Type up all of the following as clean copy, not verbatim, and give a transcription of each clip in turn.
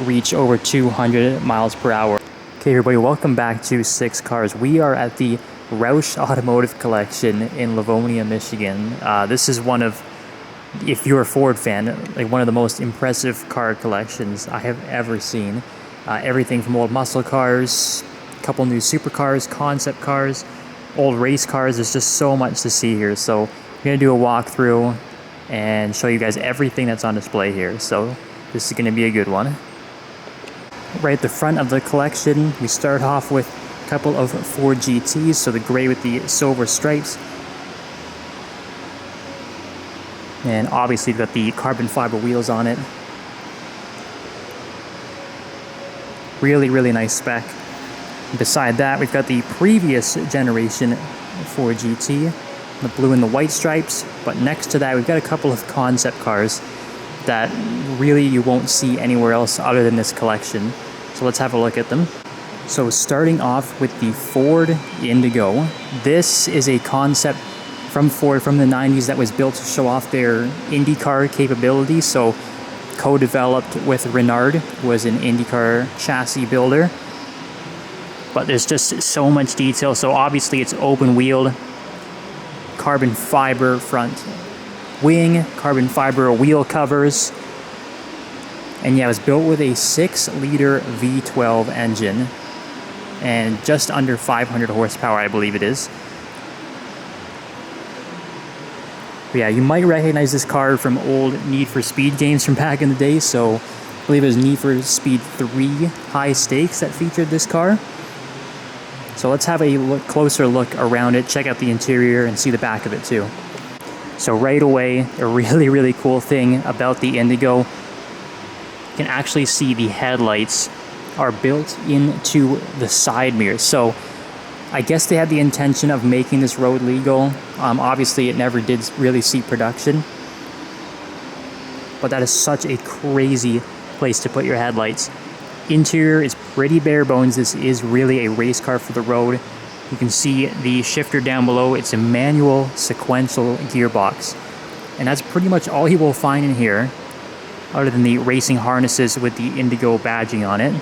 reach over 200 miles per hour. Okay, everybody, welcome back to Six Cars. We are at the Roush Automotive Collection in Livonia, Michigan. This is one of, if you're a Ford fan, like one of the most impressive car collections I have ever seen. Everything from old muscle cars, a couple new supercars, concept cars, old race cars. There's just so much to see here. So I'm going to do a walkthrough and show you guys everything that's on display here. So this is going to be a good one. Right at the front of the collection, we start off with a couple of Ford GTs, so the gray with the silver stripes. And obviously we've got the carbon fiber wheels on it. Really, really nice spec. Beside that, we've got the previous generation Ford GT, the blue and the white stripes. But next to that, we've got a couple of concept cars that really you won't see anywhere else other than this collection. So let's have a look at them. So starting off with the Ford Indigo. This is a concept from Ford from the 90s that was built to show off their IndyCar capabilities. So co-developed with Renard, was an IndyCar chassis builder. But there's just so much detail. So obviously it's open-wheeled, carbon fiber front wing, carbon fiber wheel covers. And yeah, it was built with a 6-liter V12 engine and just under 500 horsepower, I believe it is. But yeah, you might recognize this car from old Need for Speed games from back in the day. So I believe it was Need for Speed 3 High Stakes that featured this car. So let's have a closer look around it, check out the interior, and see the back of it too. So right away, a really, really cool thing about the Indigo, you can actually see the headlights are built into the side mirrors. So I guess they had the intention of making this road legal. Obviously, it never did really see production. But that is such a crazy place to put your headlights. Interior is pretty bare bones. This is really a race car for the road. You can see the shifter down below. It's a manual sequential gearbox. And that's pretty much all you will find in here, other than the racing harnesses with the Indigo badging on it.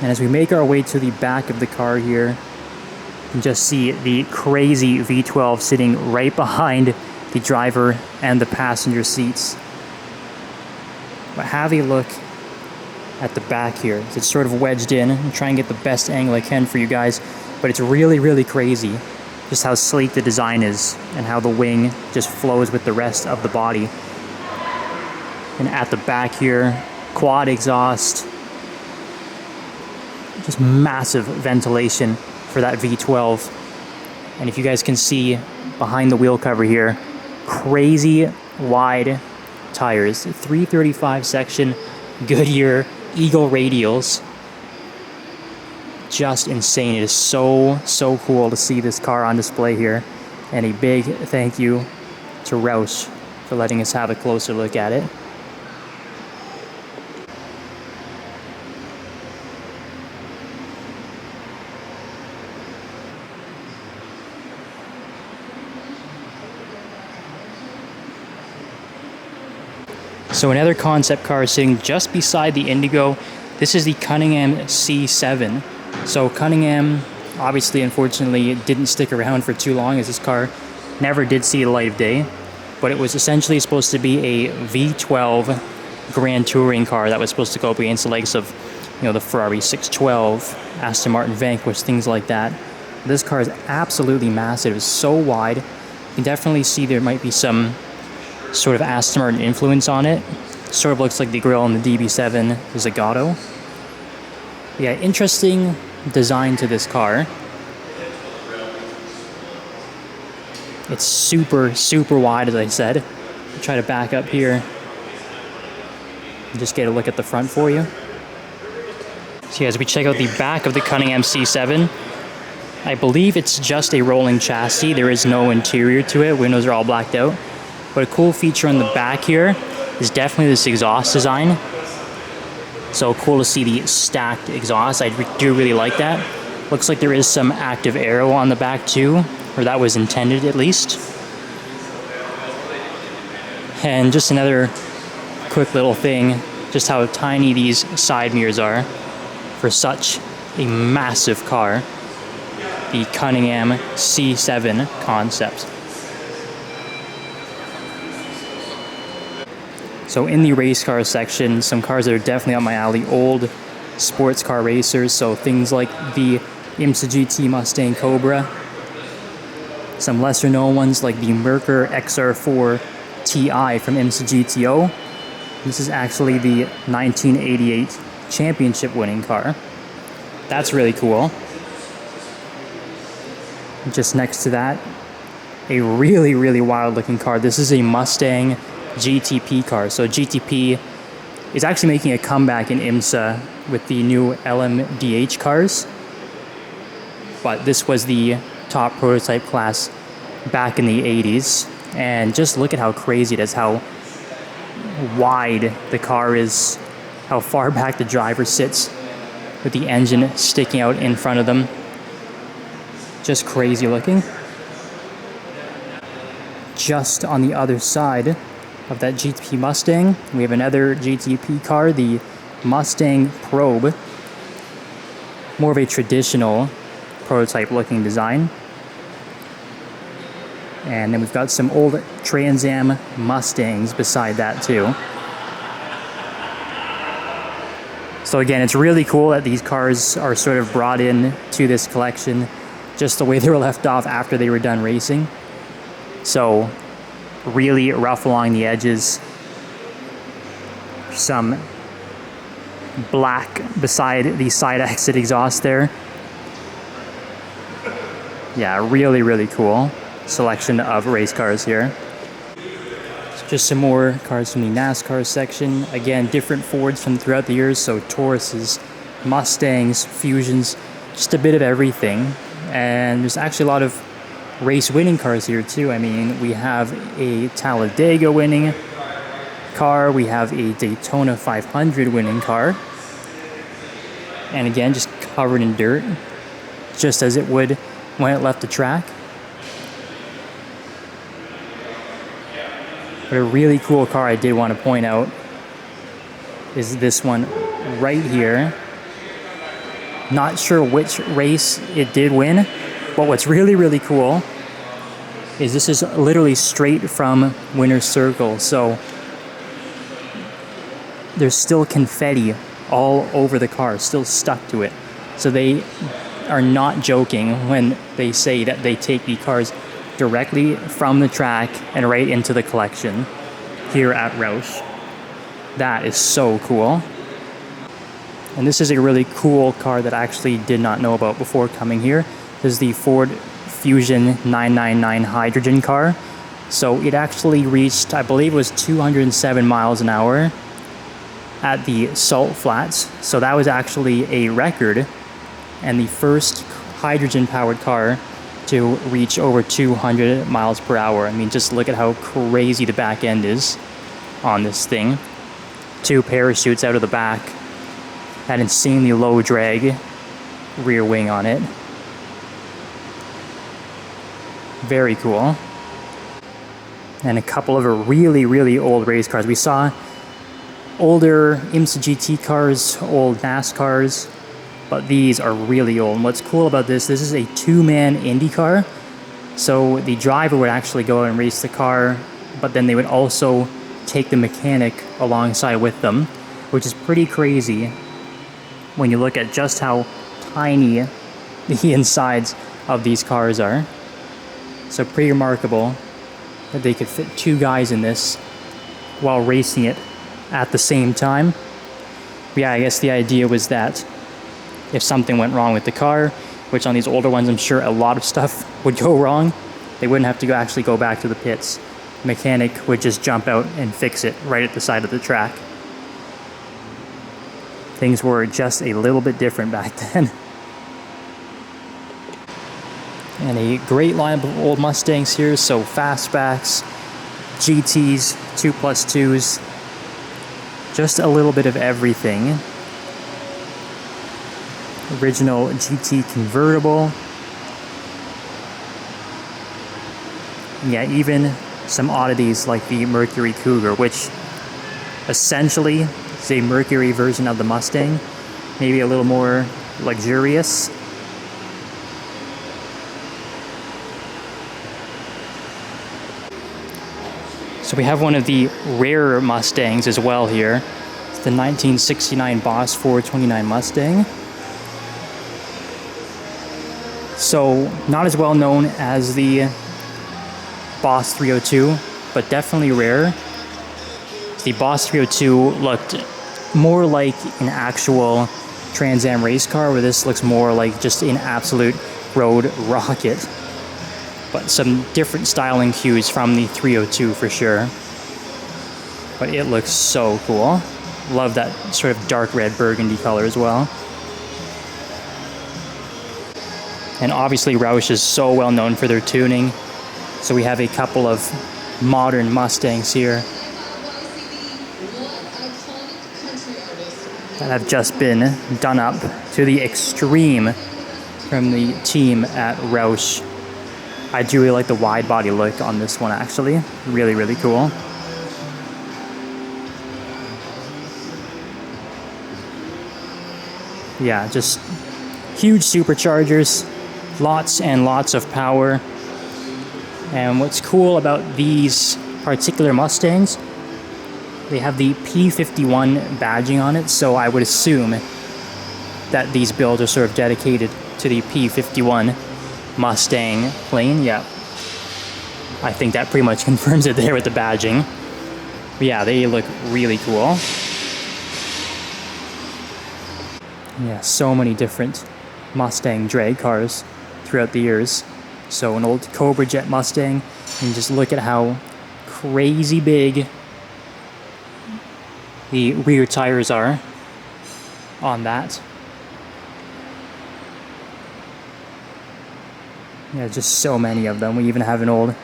And as we make our way to the back of the car here, you can just see the crazy V12 sitting right behind the driver and the passenger seats. But have a look at the back here. It's sort of wedged in. I'm trying to get the best angle I can for you guys, but it's really, really crazy just how sleek the design is and how the wing just flows with the rest of the body. And at the back here, quad exhaust, just massive ventilation for that V12. And if you guys can see behind the wheel cover here, crazy wide tires, 335 section Goodyear Eagle radials. Just insane. It is so cool to see this car on display here. And a big thank you to Roush for letting us have a closer look at it. So another concept car sitting just beside the Indigo. This is the Cunningham C7. So Cunningham, obviously, unfortunately, didn't stick around for too long, as this car never did see the light of day. But it was essentially supposed to be a V12 Grand Touring car that was supposed to go up against the likes of, the Ferrari 612, Aston Martin Vanquish, things like that. This car is absolutely massive. It's so wide. You can definitely see there might be some sort of Aston Martin influence on it. Sort of looks like the grille in the DB7 Zagato. Yeah, interesting design to this car. It's super wide, as I said. I'll try to back up here and just get a look at the front for you. So yeah, as we check out the back of the Cunningham C7, I believe it's just a rolling chassis. There is no interior to it. Windows are all blacked out. But a cool feature on the back here is definitely this exhaust design. So cool to see the stacked exhaust. I do really like that. Looks like there is some active aero on the back too, or that was intended at least. And just another quick little thing, just how tiny these side mirrors are for such a massive car. The Cunningham C7 concept. So in the race car section, some cars that are definitely up my alley, old sports car racers, so things like the IMSA GT Mustang Cobra, some lesser known ones like the Merkur XR4 TI from IMSA GTO. This is actually the 1988 championship winning car. That's really cool. Just next to that, a really wild looking car. This is a Mustang GTP car. So GTP is actually making a comeback in IMSA with the new LMDH cars. But this was the top prototype class back in the 80s. And just look at how crazy it is, how wide the car is, how far back the driver sits with the engine sticking out in front of them. Just crazy looking. Just on the other side of that GTP Mustang, we have another GTP car, the Mustang Probe. More of a traditional prototype looking design. And then we've got some old Trans Am Mustangs beside that too. So again, it's really cool that these cars are sort of brought in to this collection just the way they were left off after they were done racing. So really rough along the edges. Some black beside the side exit exhaust there. Yeah, really cool selection of race cars here. So just some more cars from the NASCAR section. Again, different Fords from throughout the years. So Tauruses, Mustangs, Fusions, just a bit of everything. And there's actually a lot of race winning cars here too. I mean, we have a Talladega winning car, we have a Daytona 500 winning car, and again, just covered in dirt, just as it would when it left the track. But a really cool car I did want to point out is this one right here. Not sure which race it did win, but what's really cool is this is literally straight from Winner's Circle. So there's still confetti all over the car, still stuck to it. So they are not joking when they say that they take the cars directly from the track and right into the collection here at Roush. That is so cool. And this is a really cool car that I actually did not know about before coming here. This is the Ford Fusion 999 hydrogen car. So it actually reached, I believe it was 207 miles an hour at the Salt Flats. So that was actually a record and the first hydrogen-powered car to reach over 200 miles per hour. I mean, just look at how crazy the back end is on this thing. 2 parachutes out of the back. That insanely low drag rear wing on it. Very cool. And a couple of really old race cars. We saw older IMSA GT cars, old NASCARs, but these are really old. And what's cool about this is a 2-man Indy car. So the driver would actually go out and race the car, but then they would also take the mechanic alongside with them, which is pretty crazy when you look at just how tiny the insides of these cars are. So pretty remarkable that they could fit 2 guys in this while racing it at the same time. But yeah, I guess the idea was that if something went wrong with the car, which on these older ones I'm sure a lot of stuff would go wrong, they wouldn't have to actually go back to the pits. The mechanic would just jump out and fix it right at the side of the track. Things were just a little bit different back then. And a great lineup of old Mustangs here, so fastbacks, GTs, 2+2s, just a little bit of everything. Original GT convertible. Yeah, even some oddities like the Mercury Cougar, which essentially it's a Mercury version of the Mustang, maybe a little more luxurious. So we have one of the rarer Mustangs as well here. It's the 1969 Boss 429 Mustang. So not as well known as the Boss 302, but definitely rare. The Boss 302 looked more like an actual Trans Am race car, where this looks more like just an absolute road rocket. But some different styling cues from the 302 for sure. But it looks so cool. Love that sort of dark red burgundy color as well. And obviously Roush is so well known for their tuning. So we have a couple of modern Mustangs here that have just been done up to the extreme from the team at Roush. I do really like the wide body look on this one actually. Really, really cool. Yeah, just huge superchargers, lots and lots of power. And what's cool about these particular Mustangs, they have the P51 badging on it, so I would assume that these builds are sort of dedicated to the P51 Mustang plane. Yeah, I think that pretty much confirms it there with the badging. But yeah, they look really cool. Yeah, so many different Mustang drag cars throughout the years. So an old Cobra Jet Mustang, and just look at how crazy big the rear tires are on that. Yeah, just so many of them. We even have an old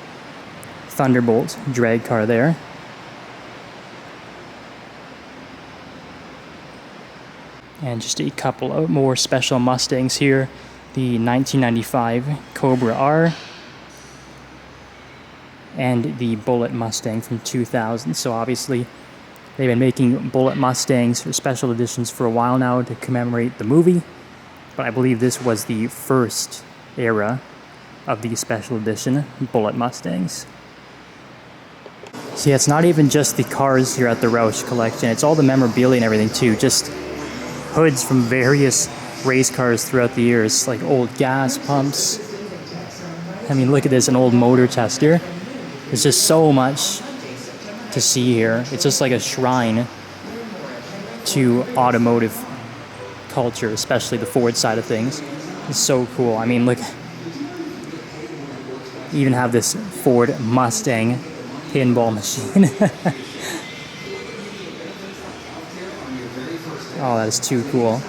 Thunderbolt drag car there. And just a couple of more special Mustangs here. The 1995 Cobra R and the Bullet Mustang from 2000. So obviously they've been making Bullet Mustangs for special editions for a while now to commemorate the movie. But I believe this was the first era of the special edition Bullet Mustangs. See, it's not even just the cars here at the Roush Collection, it's all the memorabilia and everything too. Just hoods from various race cars throughout the years, like old gas pumps. I mean, look at this, an old motor tester. There's just so much to see here. It's just like a shrine to automotive culture, especially the Ford side of things. It's so cool. I mean, look, you even have this Ford Mustang pinball machine. Oh, that is too cool.